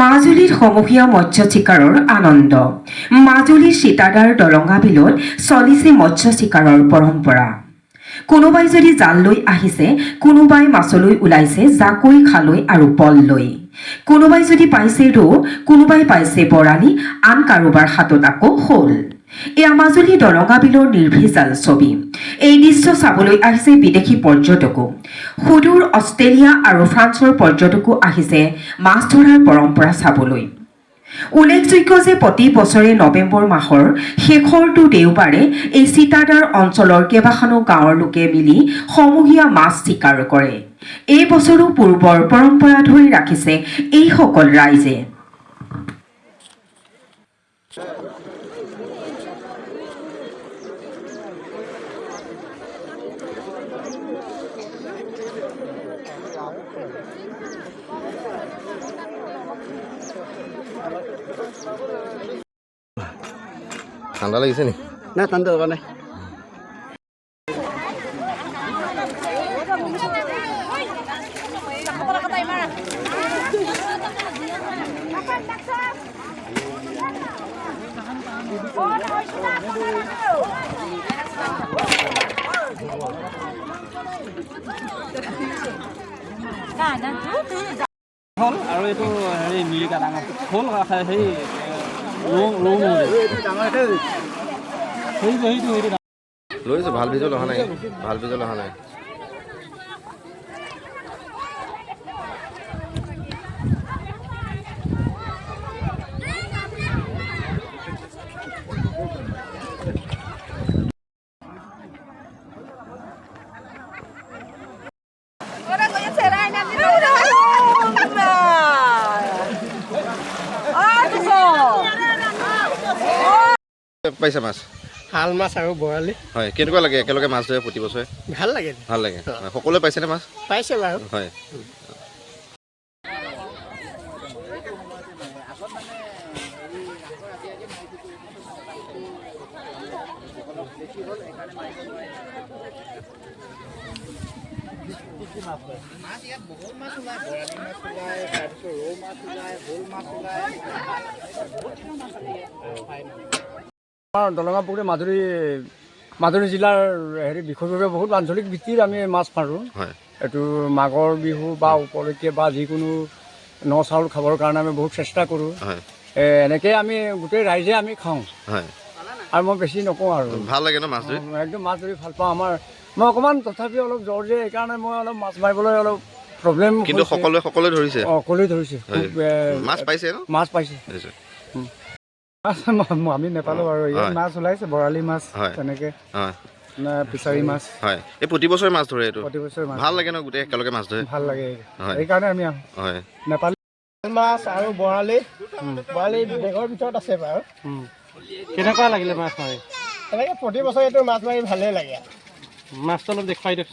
মাজুলীত সমূহীয়া মৎস্য চিকাৰৰ আনন্দ। মাজুলীৰ সীতাদাৰ দলঙা বিলত চলিছে মৎস্য চিকাৰৰ পৰম্পৰা। কোনোবাই যদি জাল লৈ আহিছে, কোনোবাই মাছলৈ ওলাইছে জাকৈ, খালৈ আৰু পল লৈ। কোনোবাই যদি পাইছে ৰৌ, কোনোবাই পাইছে বৰালি, আন কাৰোবাৰ হাতত আকৌ শ'ল। এয়া মাজুলী দলঙা বিলৰ নিৰ্ভেজাল ছবি। এই দৃশ্য চাবলৈ আহিছে বিদেশী পৰ্যটকো। সুদূৰ অষ্ট্ৰেলিয়া আৰু ফ্ৰান্সৰ পৰ্যটকো আহিছে মাছ ধৰাৰ পৰম্পৰা চাবলৈ। উল্লেখযোগ্য যে প্ৰতি বছৰে নৱেম্বৰ মাহৰ শেষৰটো দেওবাৰে এই সীতাদাৰ অঞ্চলৰ কেইবাখনো গাঁৱৰ লোকে মিলি সমূহীয়া মাছ চিকাৰ কৰে। এই বছৰো পূৰ্বৰ পৰম্পৰা ধৰি ৰাখিছে এইসকল ৰাইজে। ঠাণ্ডা লাগিছে নি? না ঠাণ্ডা লগা নাই। হ'ল আৰু এইটো হেৰি মিৰিকা ডাঙৰ হ'ল সেই লৈছোঁ, ভাল ভিজুৱেল অহা নাই, ভাল ভিজুৱেল অহা নাই। পাইছে মাছ? শাল মাছ আৰু বৰালি। হয়, কেনেকুৱা লাগে একেলগে মাছ ধৰে প্ৰতি বছৰে? ভাল লাগে। ভাল লাগে। সকলোৱে পাইছেনে মাছ? পাইছে বাৰু। হয়। আমাৰ দলঙা পুখুৰী মাজুলী জিলাৰ হেৰি বিশেষভাৱে বহুত আঞ্চলিক ভিত্তিত আমি মাছ মাৰোঁ। হয়। এইটো মাঘৰ বিহু বা উপলক্ষে বা যিকোনো ন চাউল খাবৰ কাৰণে আমি বহুত চেষ্টা কৰোঁ। হয়। এনেকৈ আমি গোটেই ৰাইজে আমি খাওঁ। হয়। আৰু মই বেছি নকওঁ আৰু। ভাল লাগে ন মাছ ধৰি? একদম মাছ ধৰি ভাল পাওঁ। মই অকণমান তথাপি অলপ জ্বৰ যে সেইকাৰণে মই অলপ মাছ মাৰিবলৈ অলপ প্ৰব্লেম। কিন্তু সকলোৱে ধৰিছে? সকলোৱে ধৰিছে। মাছ পাইছে ন? মাছ পাইছে। আমি নেপালোঁ আৰু ইয়াত মাছ ওলাইছে, বৰালি মাছ তেনেকে ফিচাৰী মাছ। হয়, এই প্ৰতি বছৰে মাছ ধৰে এইটো? প্ৰতি বছৰে মাছ ভাল লাগে ন গোটেই একেলগে মাছ ধৰে? ভাল লাগে, সেইকাৰণে আমি আহোঁ। হয়। নেপালী মাছ আৰু বৰালি বেগৰ ভিতৰত আছে বাৰু। কেনেকুৱা লাগিলে মাছ মাৰি? এনেকৈ প্ৰতি বছৰে এইটো মাছ মাৰি ভালেই লাগে। মাছটো অলপ দেখুৱাই দিয়ক।